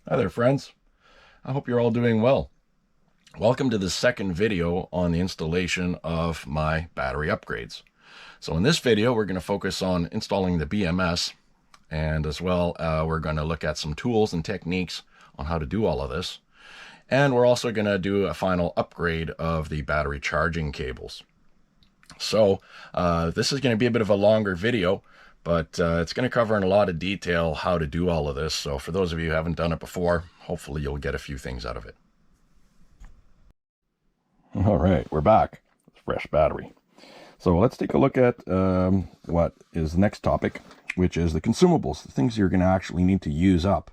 Hi there, friends. I hope you're all doing well. Welcome to the second video on the installation of my battery upgrades. So in this video, we're going to focus on installing the BMS, and as well, we're going to look at some tools and techniques on how to do all of this. And we're also going to do a final upgrade of the battery charging cables. So this is going to be a bit of a longer video, but it's going to cover in a lot of detail how to do all of this. So for those of you who haven't done it before, hopefully you'll get a few things out of it. All right, we're back with fresh battery. So let's take a look at what is the next topic, which is the consumables, the things you're going to actually need to use up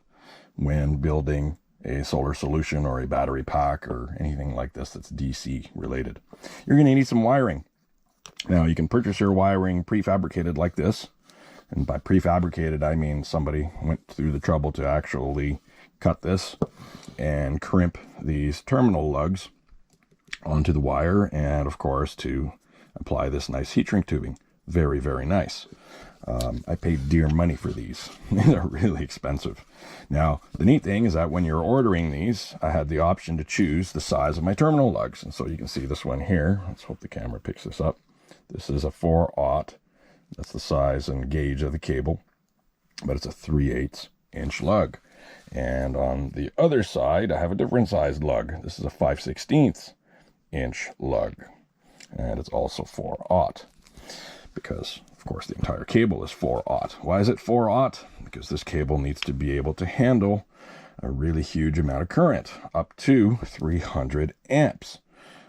when building a solar solution or a battery pack or anything like this that's DC related. You're going to need some wiring. Now, you can purchase your wiring prefabricated like this. And by prefabricated, I mean somebody went through the trouble to actually cut this and crimp these terminal lugs onto the wire, and of course to apply this nice heat shrink tubing. Very, very nice. I paid dear money for these. They're really expensive. Now, the neat thing is that when you're ordering these, I had the option to choose the size of my terminal lugs. And so you can see this one here. Let's hope the camera picks this up. This is a 4/0. That's the size and gauge of the cable, but it's a 3/8 inch lug. And on the other side, I have a different sized lug. This is a 5/16 inch lug, and it's also 4/0 because, of course, the entire cable is 4/0. Why is it 4/0? Because this cable needs to be able to handle a really huge amount of current, up to 300 amps,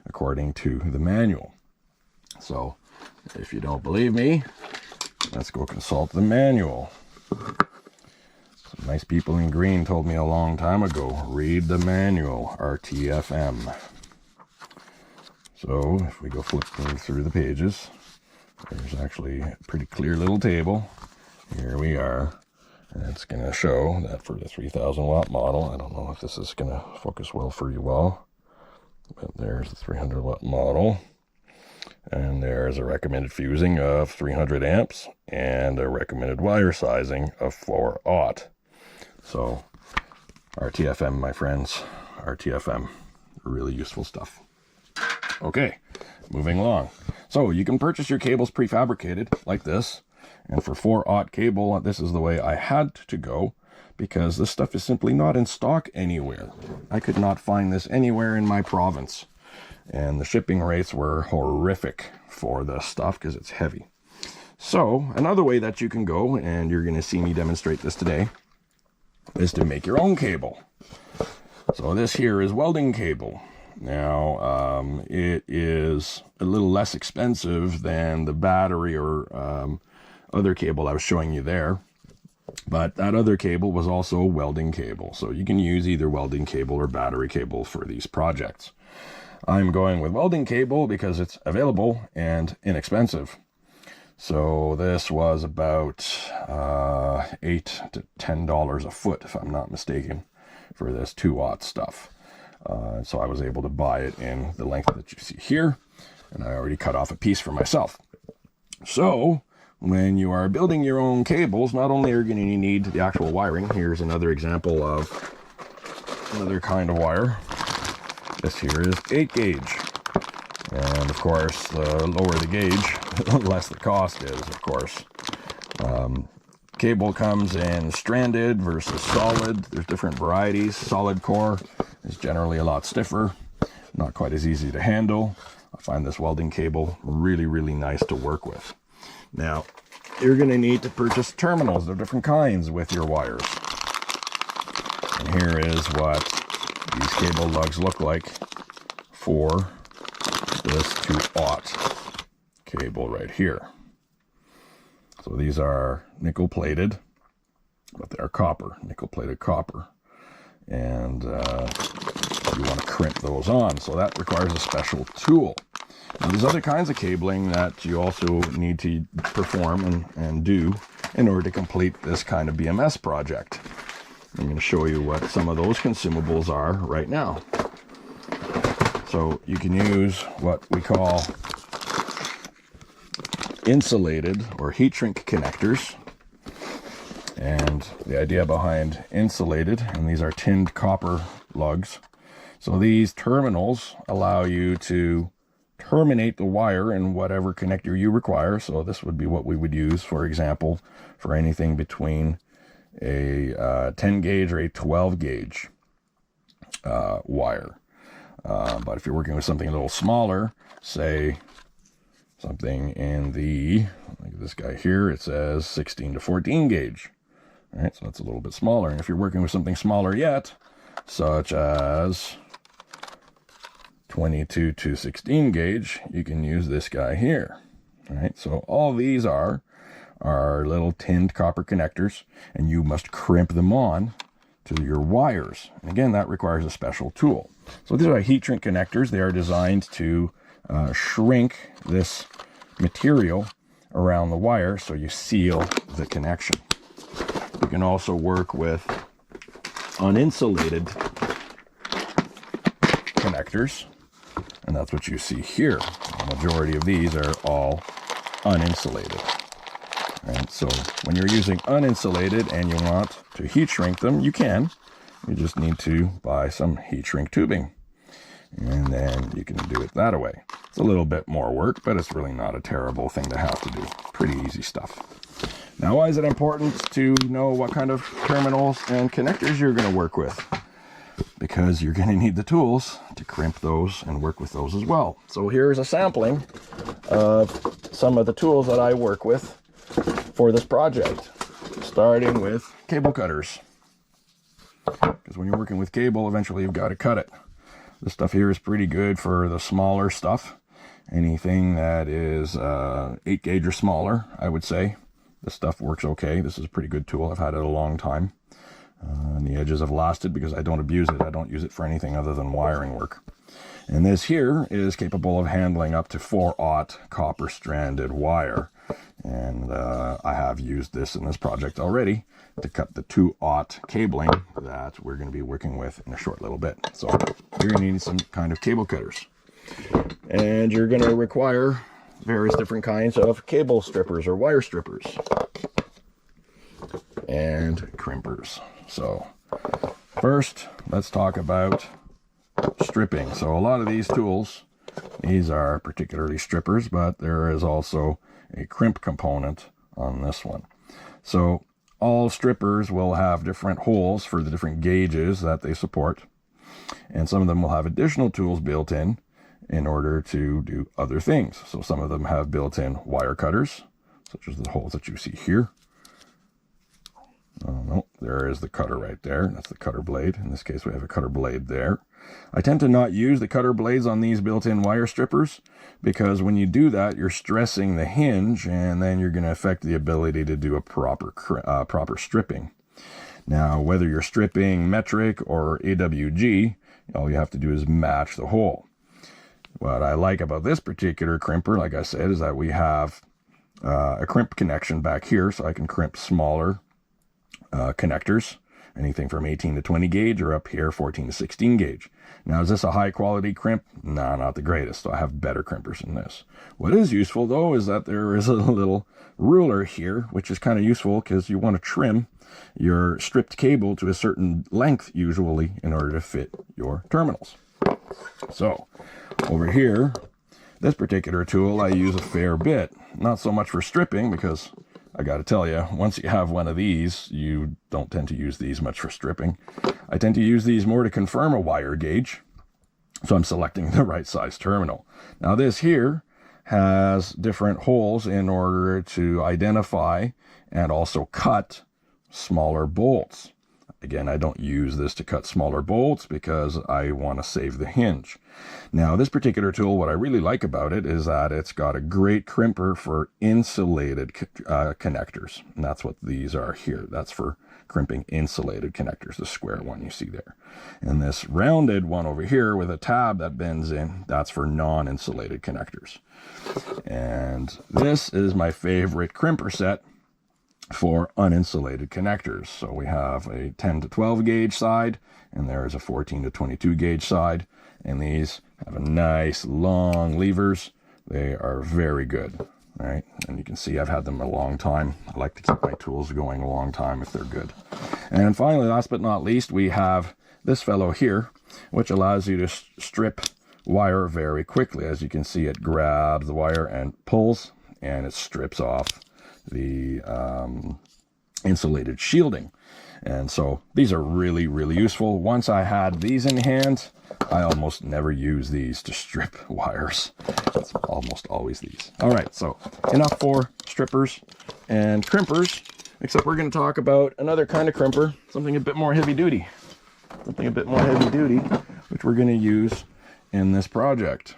according to the manual. So, if you don't believe me, let's go consult the manual. Some nice people in green told me a long time ago, read the manual, RTFM. So if we go flipping through the pages, there's actually a pretty clear little table. Here we are. And it's going to show that for the 3000 watt model, I don't know if this is going to focus well for you all, but there's the 300 watt model. And there's a recommended fusing of 300 amps and a recommended wire sizing of 4/0. So RTFM, my friends, RTFM, really useful stuff. Okay, moving along. So you can purchase your cables prefabricated like this. And for 4/0 cable, this is the way I had to go, because this stuff is simply not in stock anywhere. I could not find this anywhere in my province. And the shipping rates were horrific for this stuff because it's heavy. So another way that you can go, and you're going to see me demonstrate this today, is to make your own cable. So this here is welding cable. Now, it is a little less expensive than the battery or other cable I was showing you there. But that other cable was also a welding cable. So you can use either welding cable or battery cable for these projects. I'm going with welding cable because it's available and inexpensive. So this was about $8 to $10 a foot, if I'm not mistaken, for this 2/0 stuff. So I was able to buy it in the length that you see here, and I already cut off a piece for myself. So when you are building your own cables, not only are you going to need the actual wiring. Here's another example of another kind of wire. This here is 8 gauge. And of course, the lower the gauge, the less the cost is, of course. Cable comes in stranded versus solid. There's different varieties. Solid core is generally a lot stiffer, not quite as easy to handle. I find this welding cable really, really nice to work with. Now, you're going to need to purchase terminals of different kinds with your wires. And here is what these cable lugs look like for this 2/0 cable right here. So these are nickel plated, but they are copper, nickel plated copper. And you want to crimp those on. So that requires a special tool. Now, there's other kinds of cabling that you also need to perform and do in order to complete this kind of BMS project. I'm going to show you what some of those consumables are right now. So you can use what we call insulated or heat shrink connectors. And the idea behind insulated, and these are tinned copper lugs. So these terminals allow you to terminate the wire in whatever connector you require. So this would be what we would use, for example, for anything between a 10 gauge or a 12 gauge wire. But if you're working with something a little smaller, say something in the, like this guy here, it says 16 to 14 gauge. All right, so that's a little bit smaller. And if you're working with something smaller yet, such as 22 to 16 gauge, you can use this guy here. All right, so all these are little tinned copper connectors, and you must crimp them on to your wires. And again, that requires a special tool. So these are heat shrink connectors. They are designed to shrink this material around the wire so you seal the connection. You can also work with uninsulated connectors, and that's what you see here. The majority of these are all uninsulated. Right, so when you're using uninsulated and you want to heat shrink them, you can. You just need to buy some heat shrink tubing, and then you can do it that way. It's a little bit more work, but it's really not a terrible thing to have to do. Pretty easy stuff. Now, why is it important to know what kind of terminals and connectors you're going to work with? Because you're going to need the tools to crimp those and work with those as well. So here's a sampling of some of the tools that I work with for this project, starting with cable cutters. Because when you're working with cable, eventually you've got to cut it. This stuff here is pretty good for the smaller stuff. Anything that is 8 gauge or smaller, I would say. This stuff works okay. This is a pretty good tool. I've had it a long time. And the edges have lasted because I don't abuse it. I don't use it for anything other than wiring work. And this here is capable of handling up to 4/0 copper stranded wire. And I have used this in this project already to cut the 2/0 cabling that we're going to be working with in a short little bit. So you're going to need some kind of cable cutters. And you're going to require various different kinds of cable strippers or wire strippers and crimpers. So first, let's talk about stripping. So a lot of these tools, these are particularly strippers, but there is also a crimp component on this one. So all strippers will have different holes for the different gauges that they support, and some of them will have additional tools built in order to do other things. So some of them have built-in wire cutters, such as the holes that you see here. Oh, no, there is the cutter right there. That's the cutter blade. In this case, we have a cutter blade there. I tend to not use the cutter blades on these built-in wire strippers because when you do that, you're stressing the hinge, and then you're going to affect the ability to do a proper stripping. Now, whether you're stripping metric or AWG, all you have to do is match the hole. What I like about this particular crimper, like I said, is that we have a crimp connection back here, so I can crimp smaller connectors, anything from 18 to 20 gauge, or up here 14 to 16 gauge. Now, is this a high quality crimp? No, not the greatest. So I have better crimpers than this. What is useful though is that there is a little ruler here, which is kind of useful because you want to trim your stripped cable to a certain length usually in order to fit your terminals. So over here, this particular tool I use a fair bit, not so much for stripping because I got to tell you, once you have one of these, you don't tend to use these much for stripping. I tend to use these more to confirm a wire gauge, so I'm selecting the right size terminal. Now this here has different holes in order to identify and also cut smaller bolts. Again, I don't use this to cut smaller bolts because I want to save the hinge. Now, this particular tool, what I really like about it is that it's got a great crimper for insulated connectors. And that's what these are here. That's for crimping insulated connectors, the square one you see there. And this rounded one over here with a tab that bends in, that's for non-insulated connectors. And this is my favorite crimper set for uninsulated connectors. So we have a 10 to 12 gauge side, and there is a 14 to 22 gauge side, and these have a nice long levers. They are very good. All right, and you can see I've had them a long time. I like to keep my tools going a long time if they're good. And finally, last but not least, we have this fellow here, which allows you to strip wire very quickly. As you can see, it grabs the wire and pulls, and it strips off the insulated shielding. And so these are really, really useful. Once I had these in hand, I almost never use these to strip wires. It's almost always these. All right, so enough for strippers and crimpers, except we're going to talk about another kind of crimper, something a bit more heavy duty. Which we're going to use in this project.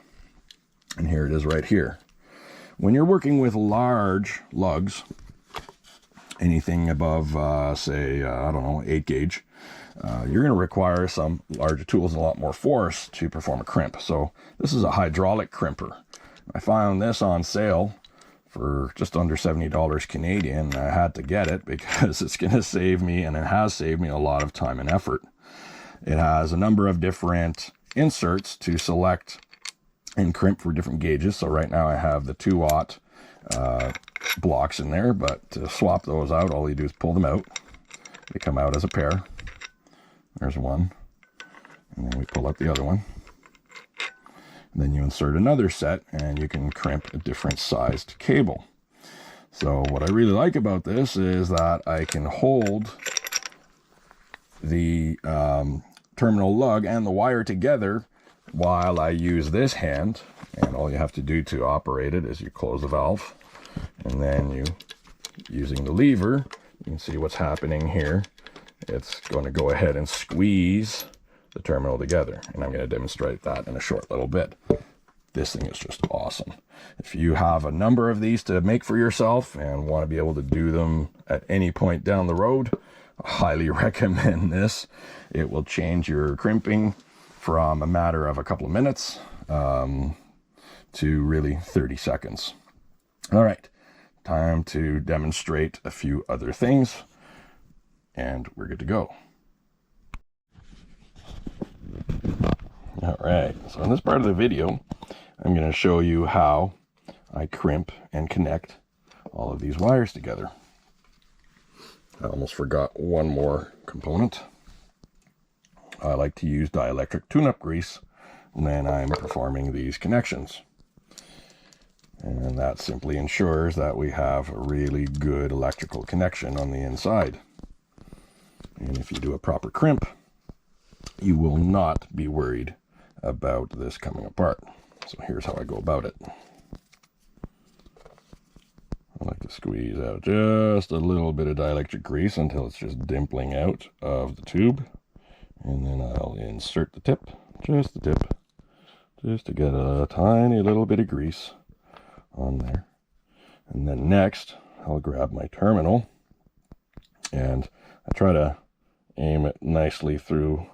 And here it is right here. When you're working with large lugs, anything above, say, I don't know, 8 gauge, you're going to require some larger tools and a lot more force to perform a crimp. So this is a hydraulic crimper. I found this on sale for just under $70 Canadian. I had to get it because it's going to save me, and it has saved me, a lot of time and effort. It has a number of different inserts to select and crimp for different gauges. So right now I have the 2-aught blocks in there, but to swap those out, all you do is pull them out. They come out as a pair. There's one, and then we pull up the other one. And then you insert another set, and you can crimp a different sized cable. So what I really like about this is that I can hold the terminal lug and the wire together while I use this hand. And all you have to do to operate it is you close the valve, and then you, using the lever, you can see what's happening here. It's going to go ahead and squeeze the terminal together, and I'm going to demonstrate that in a short little bit. This thing is just awesome. If you have a number of these to make for yourself and want to be able to do them at any point down the road, I highly recommend this. It will change your crimping from a matter of a couple of minutes to really 30 seconds. All right, time to demonstrate a few other things, and we're good to go. All right, so in this part of the video, I'm going to show you how I crimp and connect all of these wires together. I almost forgot one more component. I like to use dielectric tune-up grease when I'm performing these connections. And that simply ensures that we have a really good electrical connection on the inside. And if you do a proper crimp, you will not be worried about this coming apart. So here's how I go about it. I like to squeeze out just a little bit of dielectric grease until it's just dimpling out of the tube. And then I'll insert the tip, just the tip, just to get a tiny little bit of grease on there. And then next, I'll grab my terminal, and I try to aim it nicely through,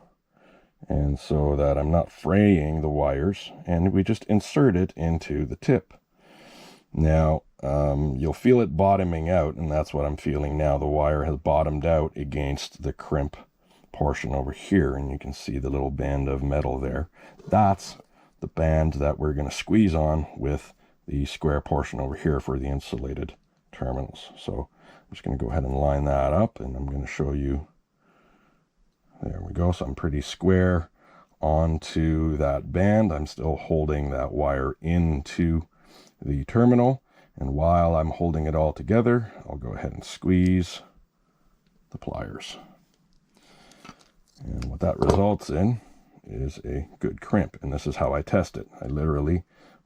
and so that I'm not fraying the wires, and we just insert it into the tip. Now, you'll feel it bottoming out, and that's what I'm feeling now. The wire has bottomed out against the crimp portion over here, and you can see the little band of metal there. That's the band that we're going to squeeze on with the square portion over here for the insulated terminals. So I'm just going to go ahead and line that up, and I'm going to show you. There we go. So I'm pretty square onto that band. I'm still holding that wire into the terminal, and while I'm holding it all together, I'll go ahead and squeeze the pliers. And what that results in is a good crimp, and this is how I test it. I literally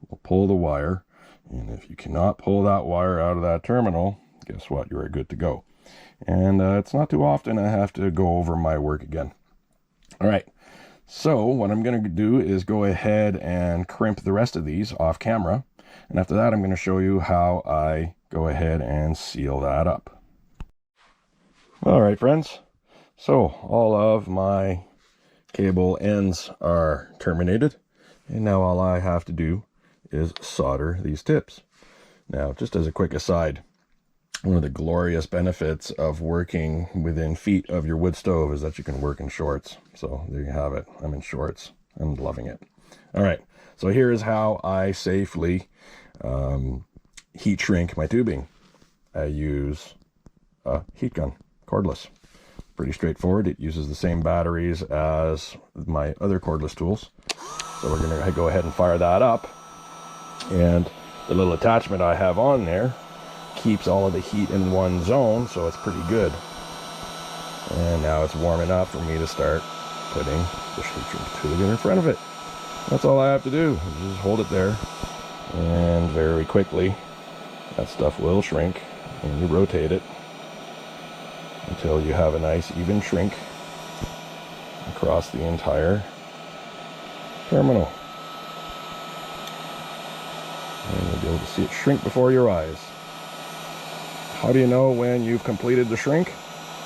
will pull the wire, and if you cannot pull that wire out of that terminal, guess what? You are good to go. And it's not too often I have to go over my work again. All right, so what I'm going to do is go ahead and crimp the rest of these off camera, and after that I'm going to show you how I go ahead and seal that up. All right, friends, so all of my cable ends are terminated, and now all I have to do is solder these tips. Now, just as a quick aside, one of the glorious benefits of working within feet of your wood stove is that you can work in shorts. So there you have it. I'm in shorts. I'm loving it. All right. So here is how I safely heat shrink my tubing, I use a heat gun, cordless. Pretty straightforward. It uses the same batteries as my other cordless tools. So we're going to go ahead and fire that up. And the little attachment I have on there keeps all of the heat in one zone, so it's pretty good. And now it's warm enough for me to start putting the heat shrink tubing in front of it. That's all I have to do, just hold it there, and very quickly that stuff will shrink, and you rotate it until you have a nice even shrink across the entire terminal. And you'll be able to see it shrink before your eyes. How do you know when you've completed the shrink?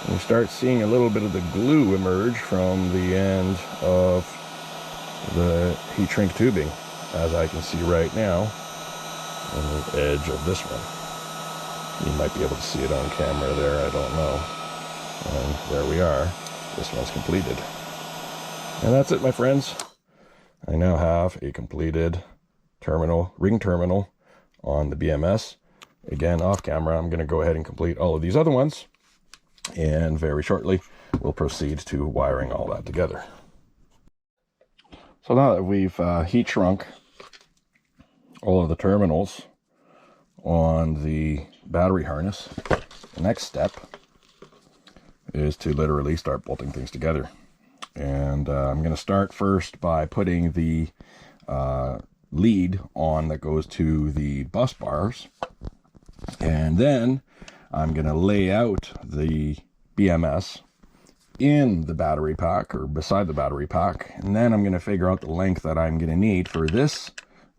And you start seeing a little bit of the glue emerge from the end of the heat shrink tubing, as I can see right now on the edge of this one. You might be able to see it on camera there, I don't know. And there we are. This one's completed. And that's it, my friends. I now have a completed terminal, ring terminal on the BMS. Again, off camera, I'm going to go ahead and complete all of these other ones. And very shortly, we'll proceed to wiring all that together. So now that we've heat shrunk all of the terminals on the battery harness, the next step is to literally start bolting things together. And I'm going to start first by putting the lead on that goes to the bus bars, and then I'm going to lay out the BMS in the battery pack or beside the battery pack, and then I'm going to figure out the length that I'm going to need for this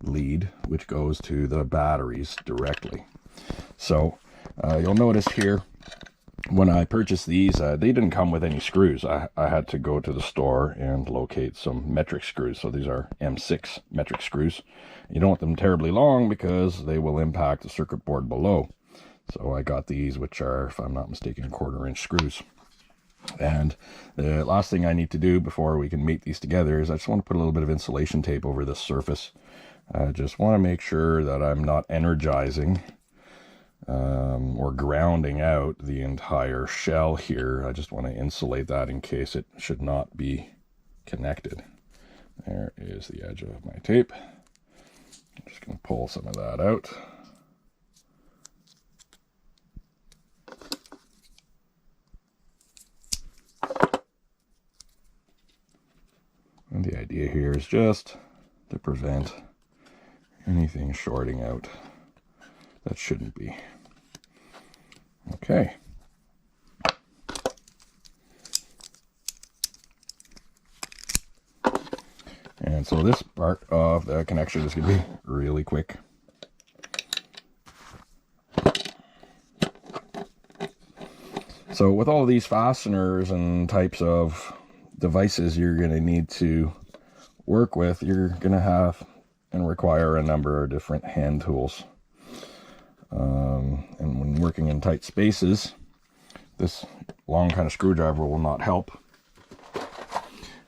lead, which goes to the batteries directly. So you'll notice here, when I purchased these, they didn't come with any screws. I had to go to the store and locate some metric screws. So these are M6 metric screws. You don't want them terribly long because they will impact the circuit board below. So I got these, which are, if I'm not mistaken, 1/4-inch screws. And the last thing I need to do before we can mate these together is I just want to put a little bit of insulation tape over this surface. I just want to make sure that I'm not energizing or grounding out the entire shell here. I just want to insulate that in case it should not be connected. There is the edge of my tape. I'm just going to pull some of that out. And the idea here is just to prevent anything shorting out that shouldn't be. Okay. And so this part of the connection is going to be really quick. So with all of these fasteners and types of devices you're going to need to work with, you're going to have and require a number of different hand tools. And when working in tight spaces, this long kind of screwdriver will not help.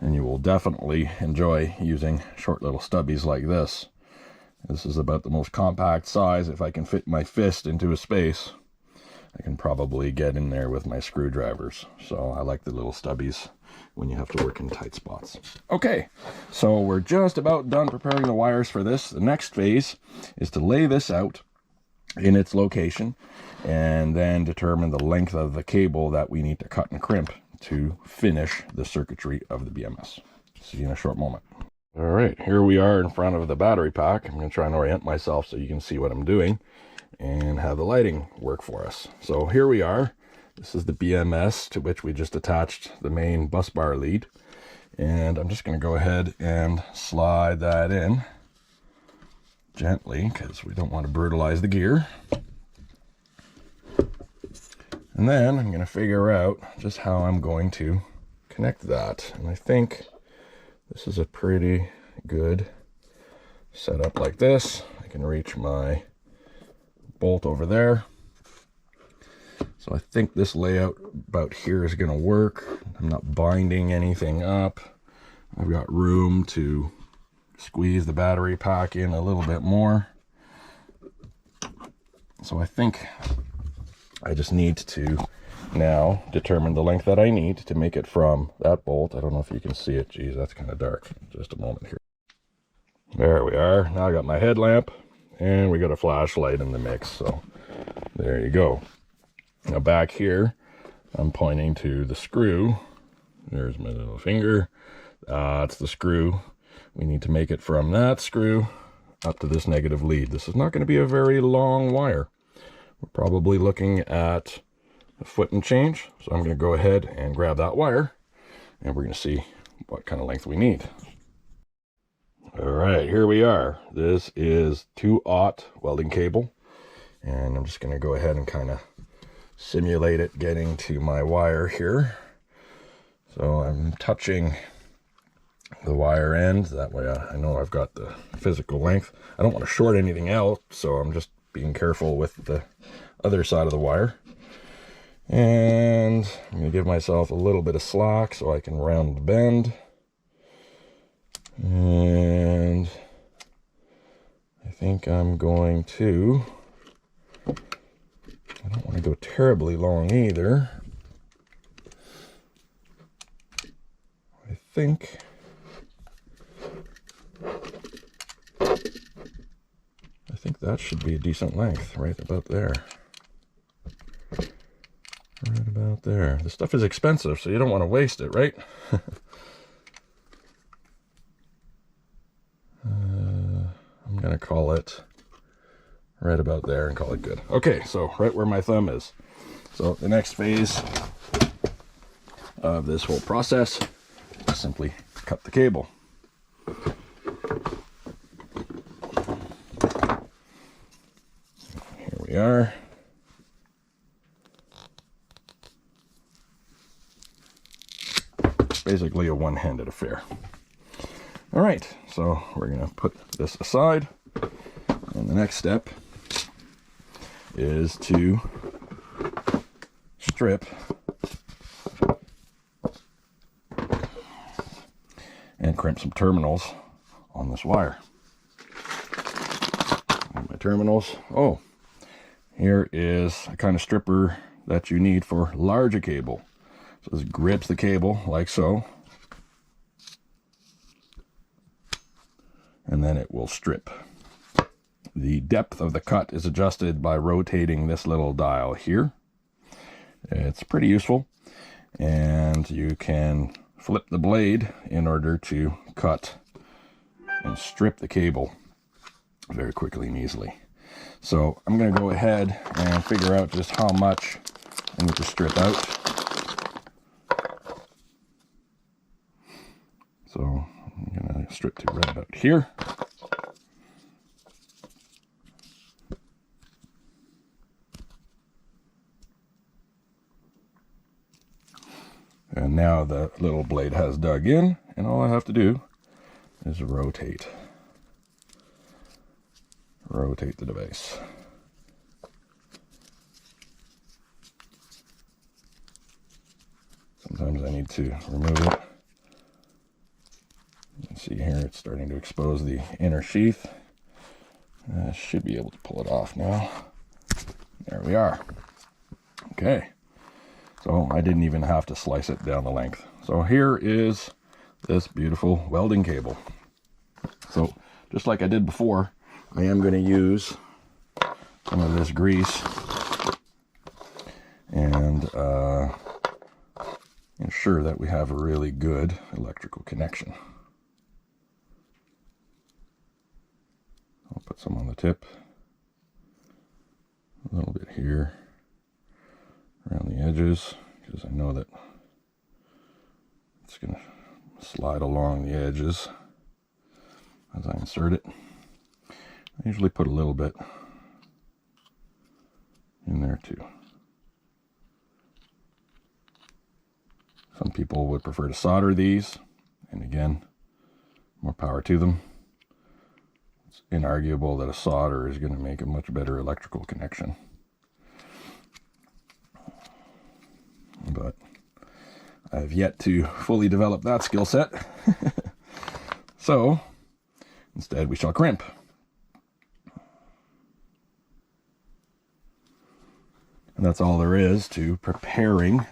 And you will definitely enjoy using short little stubbies like this. This is about the most compact size. If I can fit my fist into a space, I can probably get in there with my screwdrivers. So I like the little stubbies when you have to work in tight spots. Okay, so we're just about done preparing the wires for this. The next phase is to lay this out in its location and then determine the length of the cable that we need to cut and crimp to finish the circuitry of the BMS. See you in a short moment. All right, here we are in front of the battery pack. I'm going to try and orient myself so you can see what I'm doing and have the lighting work for us. So here we are. This is the BMS to which we just attached the main bus bar lead. And I'm just going to go ahead and slide that in gently because we don't want to brutalize the gear. And then I'm going to figure out just how I'm going to connect that. And I think this is a pretty good setup like this. I can reach my bolt over there. So I think this layout about here is going to work. I'm not binding anything up. I've got room to squeeze the battery pack in a little bit more. So I think I just need to now determine the length that I need to make it from that bolt. I don't know if you can see it. Geez, that's kind of dark. Just a moment here. There we are. Now I got my headlamp and we got a flashlight in the mix. So there you go. Now back here, I'm pointing to the screw. There's my little finger. That's the screw. We need to make it from that screw up to this negative lead. This is not going to be a very long wire. We're probably looking at a foot and change. So I'm going to go ahead and grab that wire and we're going to see what kind of length we need. All right, here we are. This is 2/0 welding cable. And I'm just going to go ahead and kind of simulate it getting to my wire here. So I'm touching the wire end. That way I know I've got the physical length. I don't want to short anything out, so I'm just being careful with the other side of the wire. And I'm going to give myself a little bit of slack so I can round the bend. And I think I'm going to, I don't want to go terribly long either. I think that should be a decent length, right about there. Right about there. This stuff is expensive, so you don't want to waste it, right? I'm going to call it right about there and call it good. Okay, so right where my thumb is. So the next phase of this whole process is simply cut the cable. Here we are. Basically a one-handed affair. All right, so we're going to put this aside, and the next step is to strip and crimp some terminals on this wire. And my terminals, oh, here is a kind of stripper that you need for larger cable. So this grips the cable like so, and then it will strip. The depth of the cut is adjusted by rotating this little dial here. It's pretty useful, and you can flip the blade in order to cut and strip the cable very quickly and easily. So I'm going to go ahead and figure out just how much I need to strip out. So I'm going to strip to right about here. And now the little blade has dug in, and all I have to do is rotate the device. Sometimes I need to remove it. You can see here it's starting to expose the inner sheath. I should be able to pull it off now. There we are. Okay. So I didn't even have to slice it down the length. So here is this beautiful welding cable. So just like I did before, I am going to use some of this grease and ensure that we have a really good electrical connection. I'll put some on the tip, a little bit here around the edges, because I know that it's going to slide along the edges as I insert it. I usually put a little bit in there too. Some people would prefer to solder these, and again, more power to them. It's inarguable that a solder is going to make a much better electrical connection. But I've yet to fully develop that skill set. So instead we shall crimp. that's all there is to preparing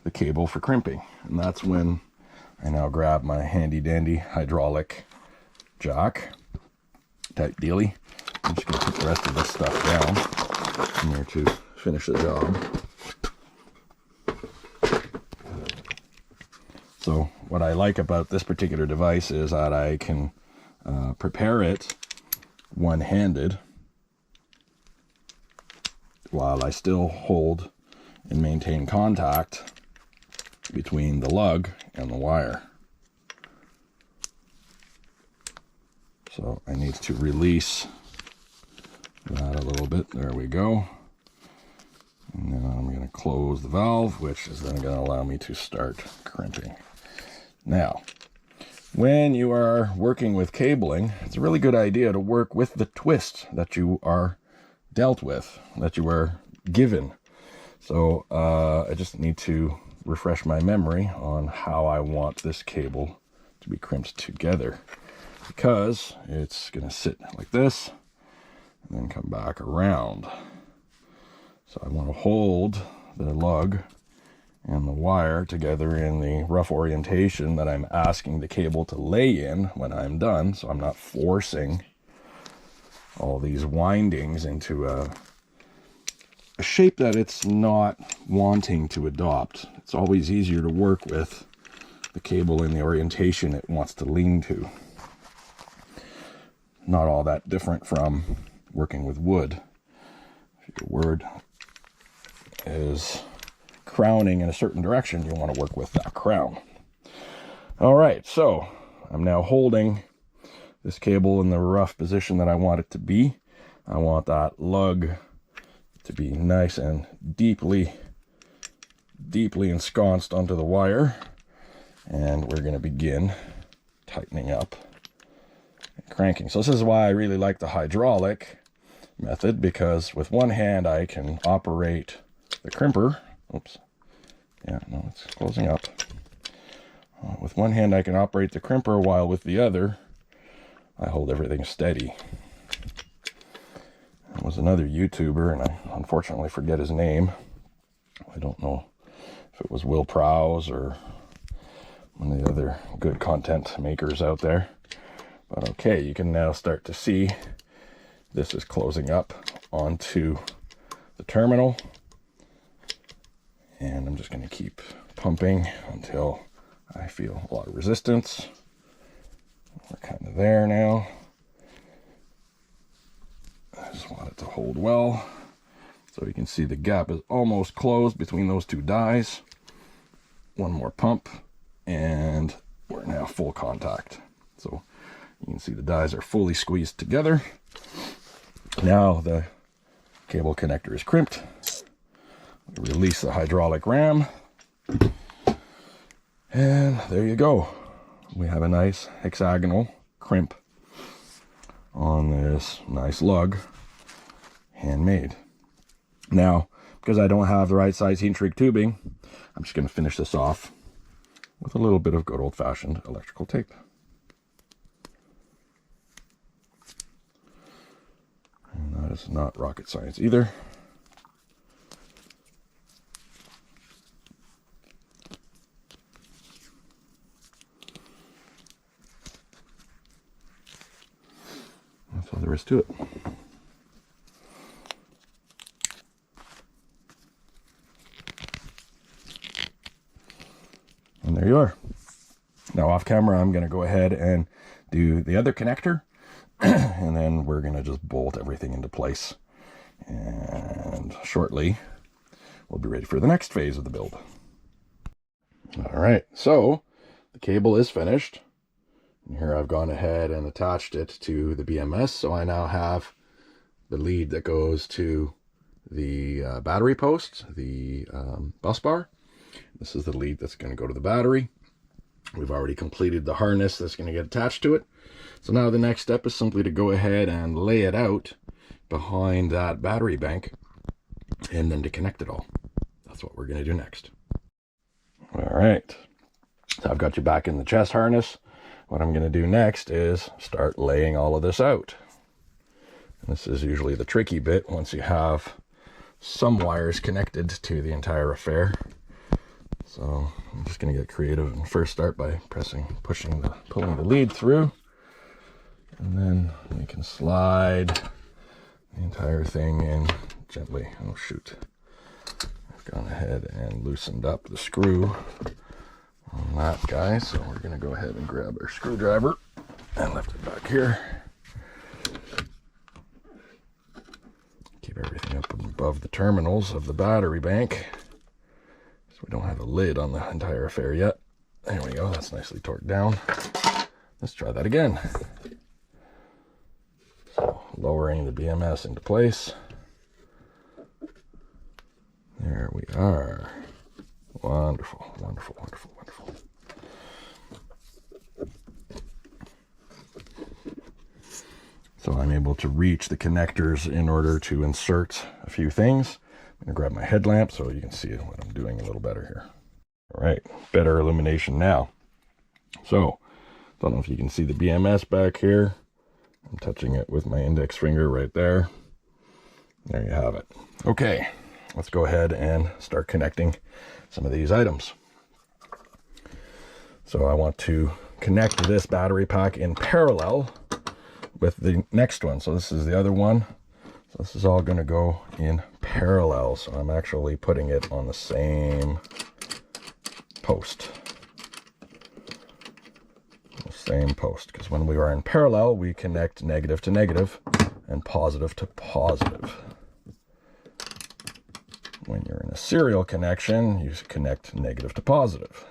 the cable for crimping. And that's when I now grab my handy dandy hydraulic jack type dealie. I'm just going to put the rest of this stuff down in there to finish the job. So what I like about this particular device is that I can prepare it one-handed while I still hold and maintain contact between the lug and the wire. So I need to release that a little bit. There we go. And then I'm going to close the valve, which is then going to allow me to start crimping. Now, when you are working with cabling, it's a really good idea to work with the twist that you are dealt with, that you were given. So I just need to refresh my memory on how I want this cable to be crimped together, because it's going to sit like this and then come back around. So I want to hold the lug and the wire together in the rough orientation that I'm asking the cable to lay in when I'm done, so I'm not forcing all these windings into a shape that it's not wanting to adopt. It's always easier to work with the cable in the orientation it wants to lean to. Not all that different from working with wood. If your wood is crowning in a certain direction, you want to work with that crown. All right, so I'm now holding this cable in the rough position that I want it to be. I want that lug to be nice and deeply ensconced onto the wire, and we're going to begin tightening up and cranking. So this is why I really like the hydraulic method, because with one hand I can operate the crimper. Oops. Yeah, no, it's closing up. With one hand I can operate the crimper, while with the other I hold everything steady. There was another YouTuber, and I unfortunately forget his name. I don't know if it was Will Prowse or one of the other good content makers out there. But okay, you can now start to see this is closing up onto the terminal. And I'm just going to keep pumping until I feel a lot of resistance. We're kind of there now. I just want it to hold well. So you can see the gap is almost closed between those two dies. One more pump, and we're now full contact. So you can see the dies are fully squeezed together. Now the cable connector is crimped. Release the hydraulic ram, and there you go. We have a nice hexagonal crimp on this nice lug, handmade. Now, because I don't have the right size heat shrink tubing, I'm just going to finish this off with a little bit of good old-fashioned electrical tape. And that is not rocket science either. That's all there is to it. And there you are. Now off camera, I'm going to go ahead and do the other connector, and then we're going to just bolt everything into place. And shortly, we'll be ready for the next phase of the build. All right, so the cable is finished. And here I've gone ahead and attached it to the BMS, so I now have the lead that goes to the battery post, the bus bar. This is the lead that's going to go to the battery. We've already completed the harness that's going to get attached to it. So now the next step is simply to go ahead and lay it out behind that battery bank, and then to connect it all. That's what we're going to do next. All right, so I've got you back in the chest harness. What I'm going to do next is start laying all of this out. And this is usually the tricky bit once you have some wires connected to the entire affair. So I'm just going to get creative and first start by pulling the lead through, and then we can slide the entire thing in gently. Oh shoot, I've gone ahead and loosened up the screw on that guy, so we're going to go ahead and grab our screwdriver and lift it back here. Keep everything up above the terminals of the battery bank, so we don't have a lid on the entire affair yet. There we go, that's nicely torqued down. Let's try that again. So lowering the BMS into place. There we are. Wonderful, wonderful, wonderful, wonderful. So I'm able to reach the connectors in order to insert a few things. I'm going to grab my headlamp so you can see what I'm doing a little better here. All right, better illumination now. So, don't know if you can see the BMS back here. I'm touching it with my index finger right there. There you have it. Okay, let's go ahead and start connecting some of these items. So I want to connect this battery pack in parallel with the next one. So this is the other one. So this is all going to go in parallel. So I'm actually putting it on the same post. The same post, because when we are in parallel, we connect negative to negative and positive to positive. When you're in a serial connection, you connect negative to positive.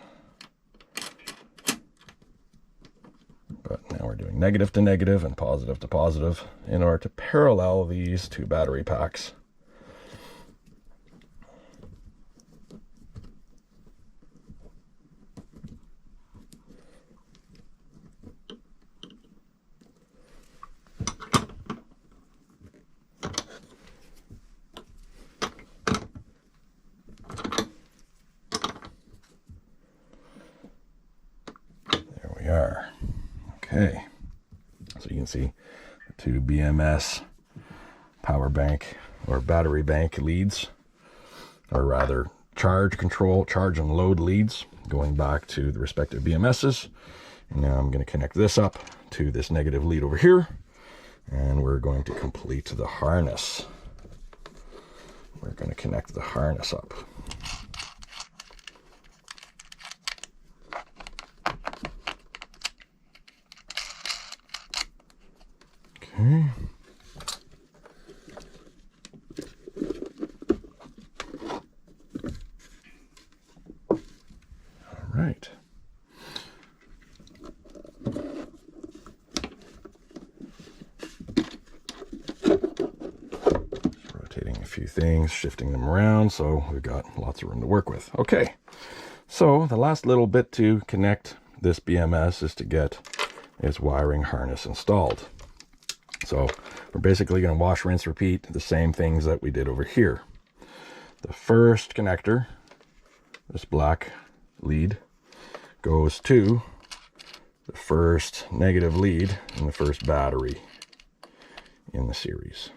But now we're doing negative to negative and positive to positive in order to parallel these two battery packs. There we are. Okay, so you can see the two BMS power bank or battery bank leads, or rather charge and load leads going back to the respective BMSs. And now I'm going to connect this up to this negative lead over here, and we're going to complete the harness. We're going to connect the harness up. Okay. All right. Rotating a few things, shifting them around, so we've got lots of room to work with. Okay, so the last little bit to connect this BMS is to get its wiring harness installed. So we're basically going to wash, rinse, repeat the same things that we did over here. The first connector, this black lead, goes to the first negative lead in the first battery in the series.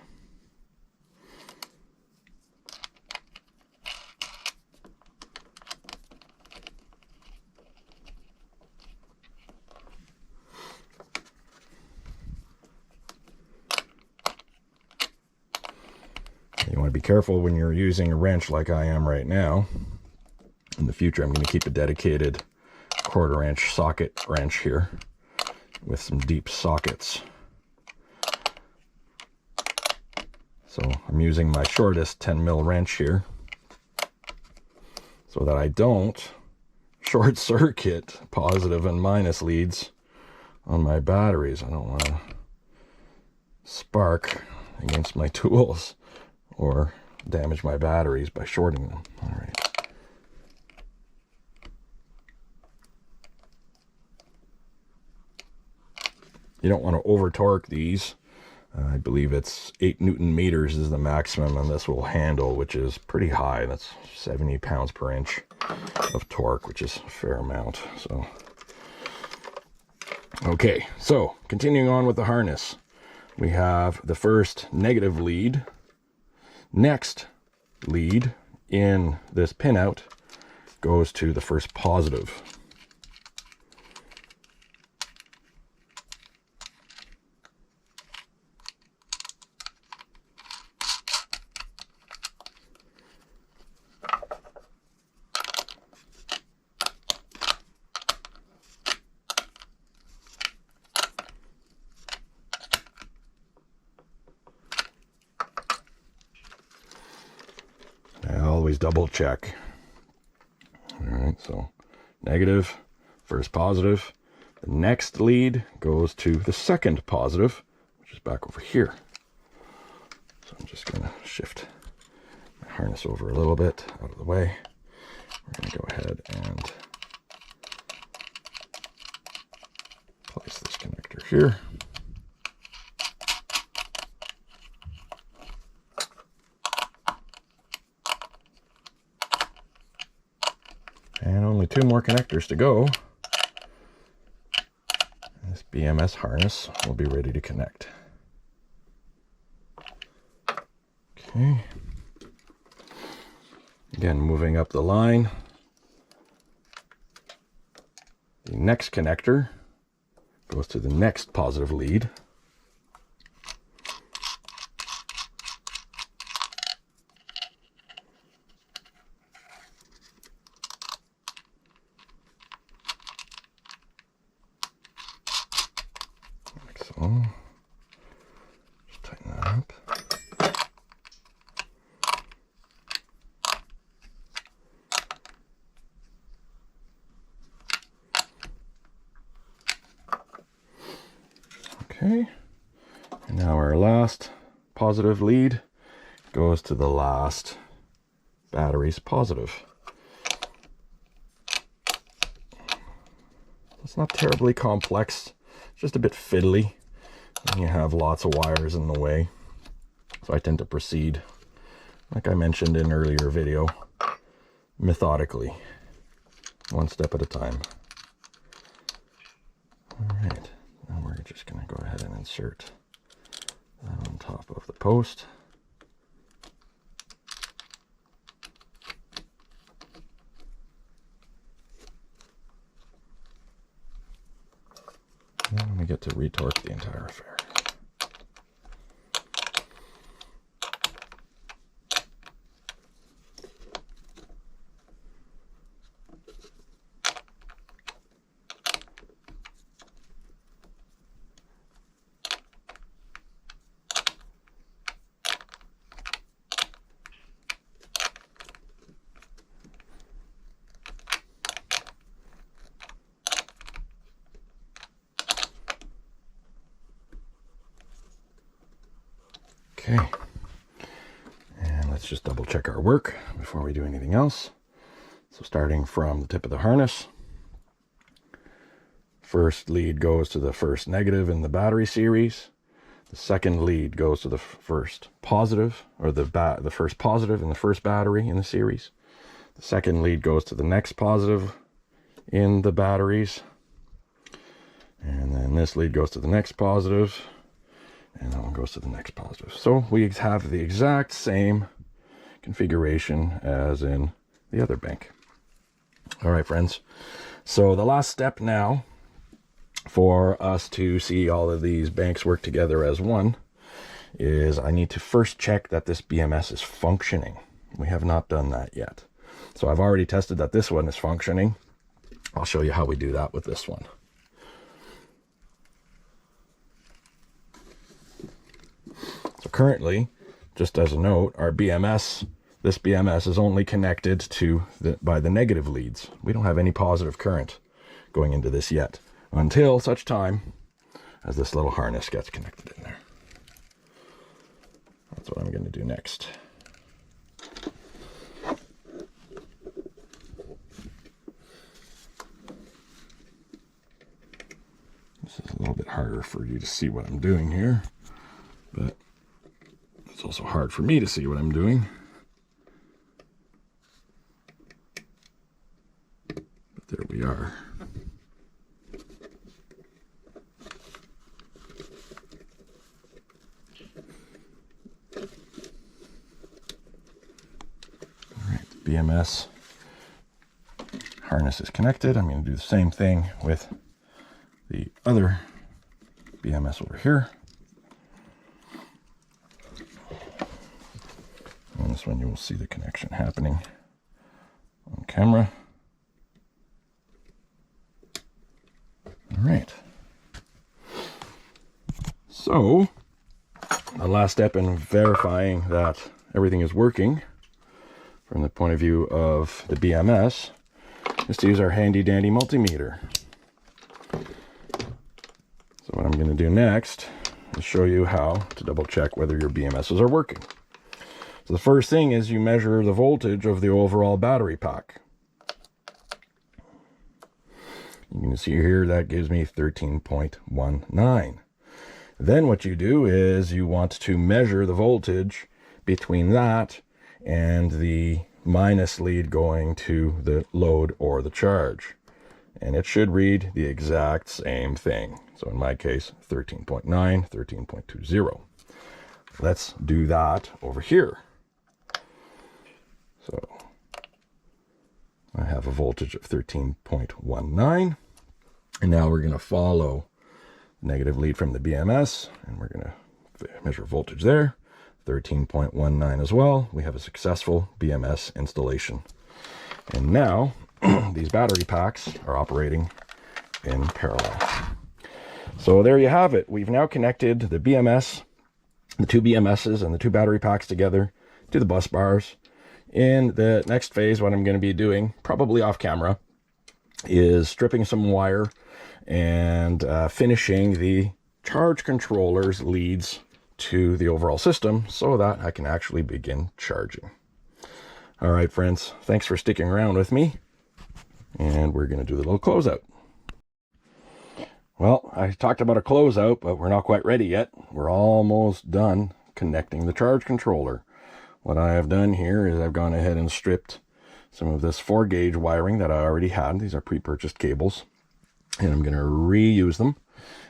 You want to be careful when you're using a wrench like I am right now. In the future, I'm going to keep a dedicated 1/4 inch socket wrench here with some deep sockets. So I'm using my shortest 10 mil wrench here so that I don't short circuit positive and minus leads on my batteries. I don't want to spark against my tools or damage my batteries by shorting them. All right. You don't want to over torque these. I believe it's 8 Newton meters is the maximum, and this will handle, which is pretty high. That's 70 pounds per inch of torque, which is a fair amount. So, okay, so continuing on with the harness, we have the first negative lead next lead in this pinout goes to the first positive. Always double check. All right, so negative, first positive. The next lead goes to the second positive, which is back over here. So I'm just going to shift my harness over a little bit out of the way. We're going to go ahead and place this connector here. And only 2 more connectors to go. This BMS harness will be ready to connect. Okay. Again, moving up the line. The next connector goes to the next positive lead. So, just tighten that up. Okay, and now our last positive lead goes to the last battery's positive. It's not terribly complex, just a bit fiddly. And you have lots of wires in the way. So I tend to proceed, like I mentioned in an earlier video, methodically, one step at a time. All right, now we're just going to go ahead and insert that on top of the post. And then we get to retorque the entire affair. Okay, and let's just double check our work before we do anything else. So starting from the tip of the harness, first lead goes to the first negative in the battery series. The second lead goes to the first positive, or the first positive in the first battery in the series. The second lead goes to the next positive in the batteries. And then this lead goes to the next positive. And that one goes to the next positive. So we have the exact same configuration as in the other bank. All right, friends. So the last step now for us to see all of these banks work together as one is I need to first check that this BMS is functioning. We have not done that yet. So I've already tested that this one is functioning. I'll show you how we do that with this one. So currently, just as a note, our BMS, this BMS is only connected to by the negative leads. We don't have any positive current going into this yet, until such time as this little harness gets connected in there. That's what I'm going to do next. This is a little bit harder for you to see what I'm doing here, but it's also hard for me to see what I'm doing. But there we are. BMS harness is connected. I'm going to do the same thing with the other BMS over here. And this one you will see the connection happening on camera. All right. So the last step in verifying that everything is working from the point of view of the BMS is to use our handy dandy multimeter. So what I'm going to do next is show you how to double check whether your BMSs are working. So the first thing is you measure the voltage of the overall battery pack. You can see here that gives me 13.19. Then what you do is you want to measure the voltage between that and the minus lead going to the load or the charge. And it should read the exact same thing. So in my case, 13.9, 13.20. Let's do that over here. So I have a voltage of 13.19. And now we're going to follow the negative lead from the BMS, and we're going to measure voltage there, 13.19 as well. We have a successful BMS installation. And now these battery packs are operating in parallel. So there you have it. We've now connected the BMS, the two BMSs and the two battery packs together to the bus bars. In the next phase, what I'm going to be doing, probably off camera, is stripping some wire and finishing the charge controller's leads to the overall system so that I can actually begin charging. All right, friends, thanks for sticking around with me, and we're going to do the little closeout. Well, I talked about a closeout, but we're not quite ready yet. We're almost done connecting the charge controller. What I have done here is I've gone ahead and stripped some of this 4-gauge wiring that I already had. These are pre-purchased cables, and I'm going to reuse them.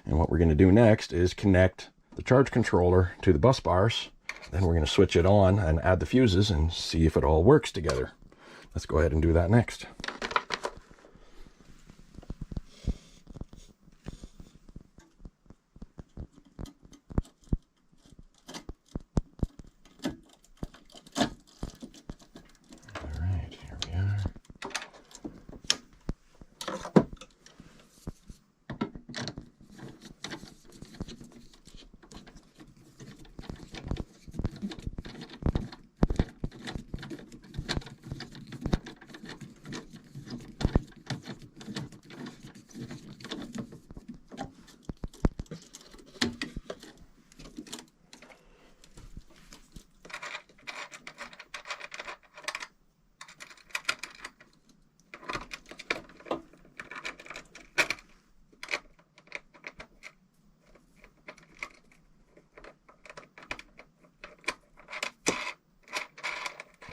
And what we're going to do next is connect the charge controller to the bus bars. Then we're going to switch it on and add the fuses and see if it all works together. Let's go ahead and do that next.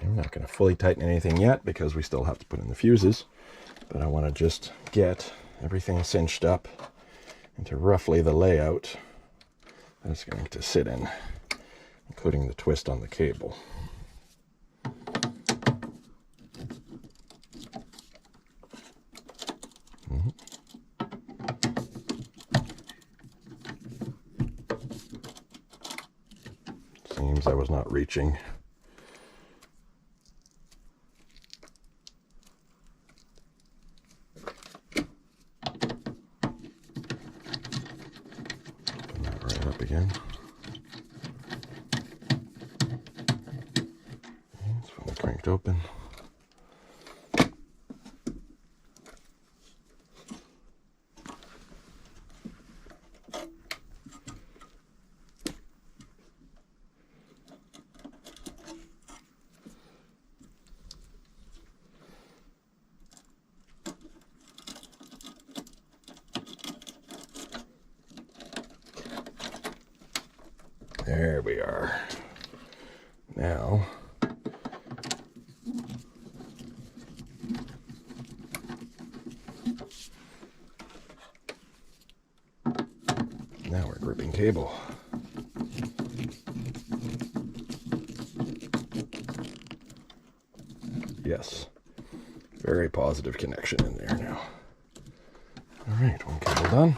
I'm not going to fully tighten anything yet because we still have to put in the fuses, but I want to just get everything cinched up into roughly the layout that it's going to sit in, including the twist on the cable. Seems I was not reaching. Again. It's finally cranked open. There we are. Now, we're gripping cable. Yes. Very positive connection in there now. All right, one cable done.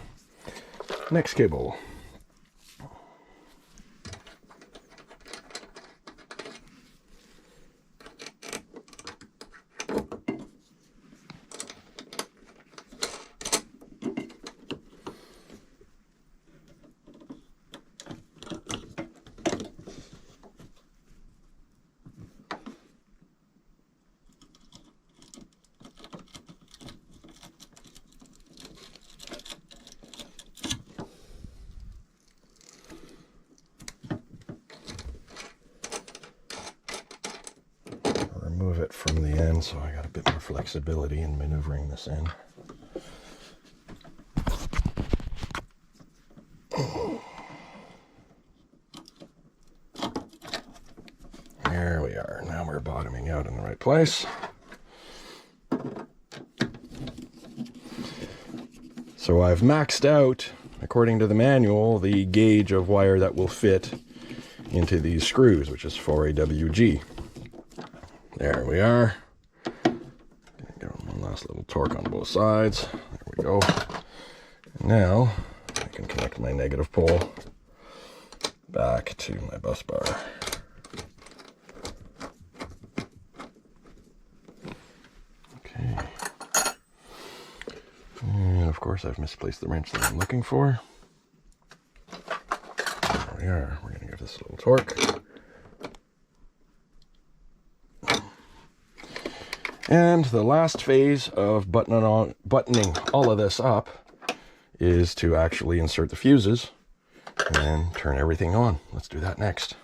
Next cable. Remove it from the end, so I got a bit more flexibility in maneuvering this in. There we are. Now we're bottoming out in the right place. So I've maxed out, according to the manual, the gauge of wire that will fit into these screws, which is 4AWG. There we are. Give them one last little torque on both sides. There we go. Now I can connect my negative pole back to my bus bar. Okay. And of course I've misplaced the wrench that I'm looking for. There we are. We're going to give this a little torque. And the last phase of buttoning all of this up is to actually insert the fuses and turn everything on. Let's do that next.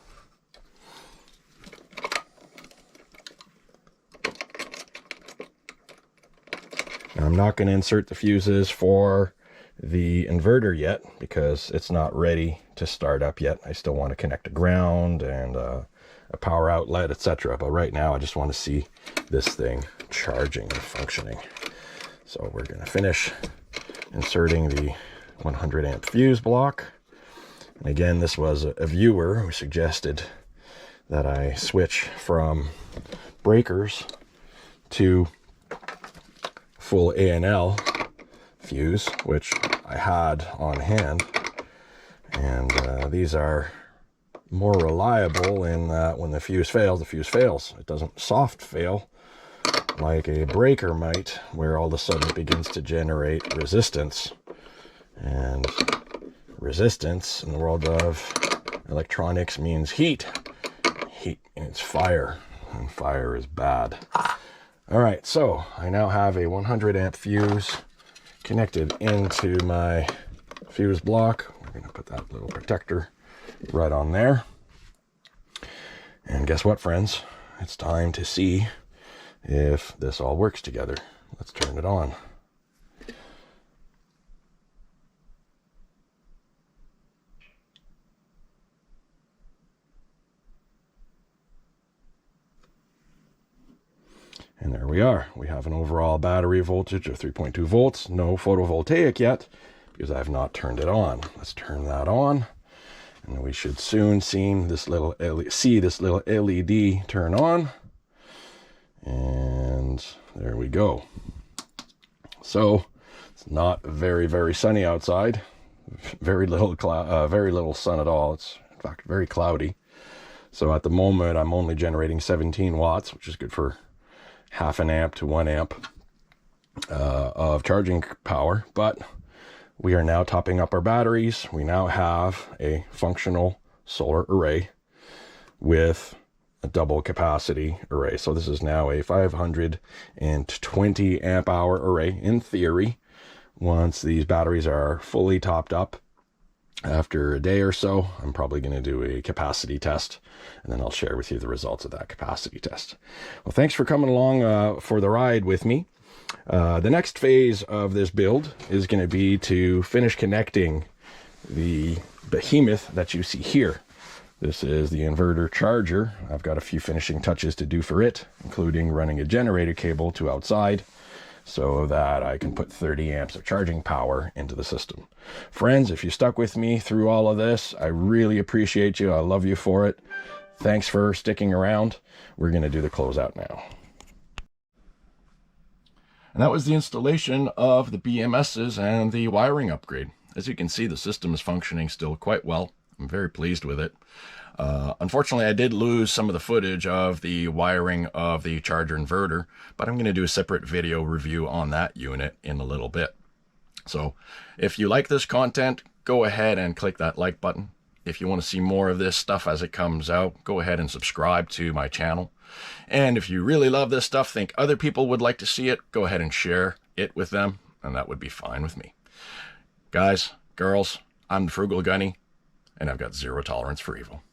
Now, I'm not going to insert the fuses for the inverter yet because it's not ready to start up yet. I still want to connect a ground and a power outlet, etc. But right now I just want to see this thing charging and functioning. So we're going to finish inserting the 100 amp fuse block. And again, this was a viewer who suggested that I switch from breakers to full A&L fuse, which I had on hand. And these are more reliable in that when the fuse fails, the fuse fails. It doesn't soft fail like a breaker might, where all of a sudden it begins to generate resistance. And resistance in the world of electronics means heat. Heat means fire, and fire is bad. All right, so I now have a 100 amp fuse connected into my fuse block. We're going to put that little protector right on there. And guess what, friends? It's time to see if this all works together. Let's turn it on. And there we are. We have an overall battery voltage of 3.2 volts. No photovoltaic yet because I have not turned it on. Let's turn that on. And we should soon see this little LED turn on. And there we go. So it's not very sunny outside. Very little sun at all. It's in fact very cloudy. So at the moment I'm only generating 17 watts, which is good for half an amp to 1 amp of charging power. But we are now topping up our batteries. We now have a functional solar array with a double capacity array. So this is now a 520 amp hour array in theory. Once these batteries are fully topped up, after a day or so, I'm probably going to do a capacity test, and then I'll share with you the results of that capacity test. Well, thanks for coming along for the ride with me. The next phase of this build is going to be to finish connecting the behemoth that you see here. This is the inverter charger. I've got a few finishing touches to do for it, including running a generator cable to outside so that I can put 30 amps of charging power into the system. Friends, if you stuck with me through all of this, I really appreciate you. I love you for it. Thanks for sticking around. We're going to do the closeout now. And that was the installation of the BMSs and the wiring upgrade. As you can see, the system is functioning still quite well. I'm very pleased with it. Unfortunately, I did lose some of the footage of the wiring of the charger inverter, but I'm going to do a separate video review on that unit in a little bit. So if you like this content, go ahead and click that like button. If you want to see more of this stuff as it comes out, go ahead and subscribe to my channel. And if you really love this stuff, think other people would like to see it, go ahead and share it with them, and that would be fine with me. Guys, girls, I'm the Frugal Gunny, and I've got zero tolerance for evil.